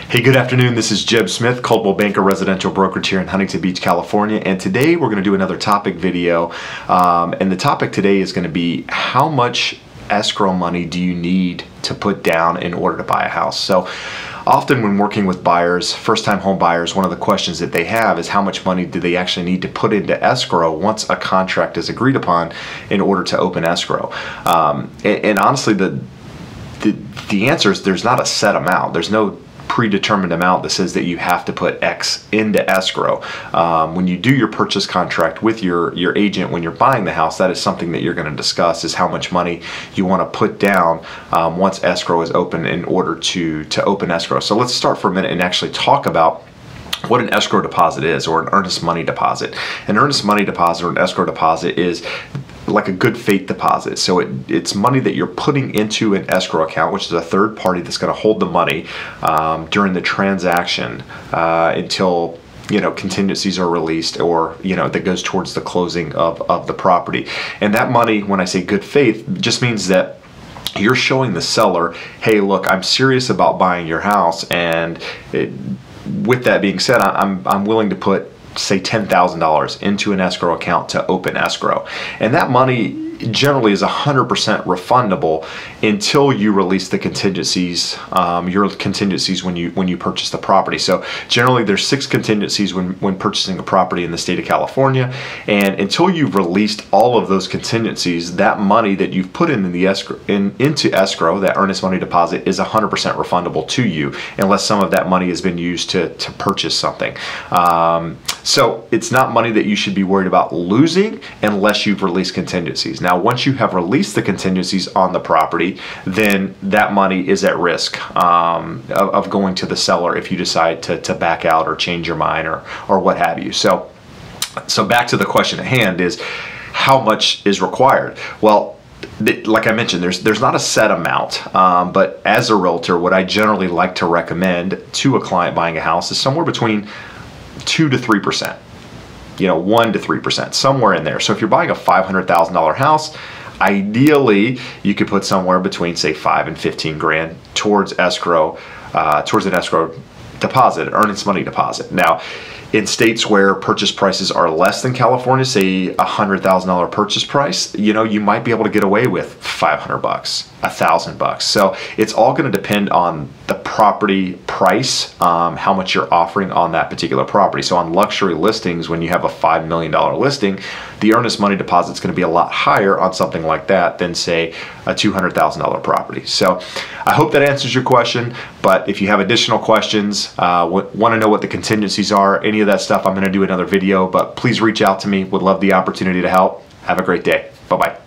Hey, good afternoon. This is Jeb Smith, Coldwell Banker Residential Brokerage here in Huntington Beach, California. And today we're going to do another topic video. And the topic today is going to be how much escrow money do you need to put down in order to buy a house? So often when working with buyers, first-time home buyers, one of the questions that they have is how much money do they actually need to put into escrow once a contract is agreed upon in order to open escrow. And honestly, the answer is there's not a set amount. There's no predetermined amount that says that you have to put X into escrow. When you do your purchase contract with your agent when you're buying the house, that is something that you're going to discuss, is how much money you want to put down once escrow is open in order to open escrow. So let's start for a minute and actually talk about what an escrow deposit is, or an earnest money deposit. An earnest money deposit or an escrow deposit is like a good faith deposit. So it's money that you're putting into an escrow account, which is a third party that's going to hold the money during the transaction until contingencies are released, or that goes towards the closing of the property. And that money, when I say good faith, just means that you're showing the seller, hey, look, I'm serious about buying your house, and with that being said, I'm willing to put, say, $10,000 into an escrow account to open escrow. And that money generally is 100% refundable until you release the contingencies, your contingencies when you purchase the property. So generally there's 6 contingencies when purchasing a property in the state of California, and until you've released all of those contingencies, that money that you've put into escrow, that earnest money deposit, is 100% refundable to you, unless some of that money has been used to purchase something. So it's not money that you should be worried about losing unless you've released contingencies. Now, once you have released the contingencies on the property, then that money is at risk of going to the seller if you decide to back out or change your mind or what have you. So back to the question at hand is, how much is required? Well, like I mentioned, there's not a set amount, but as a realtor, what I generally like to recommend to a client buying a house is somewhere between 2 to 3%, 1 to 3%, somewhere in there. So if you're buying a $500,000 house, ideally you could put somewhere between, say, 5 and 15 grand towards escrow, towards an escrow deposit, earnest money deposit. Now, in states where purchase prices are less than California, say $100,000 purchase price, you might be able to get away with $500, $1,000. So it's all going to depend on the property price, how much you're offering on that particular property. So on luxury listings, when you have a $5 million listing, the earnest money deposit is going to be a lot higher on something like that than, say, a $200,000 property. So I hope that answers your question, but if you have additional questions, want to know what the contingencies are, any of that stuff, I'm going to do another video, but please reach out to me. Would love the opportunity to help. Have a great day. Bye-bye.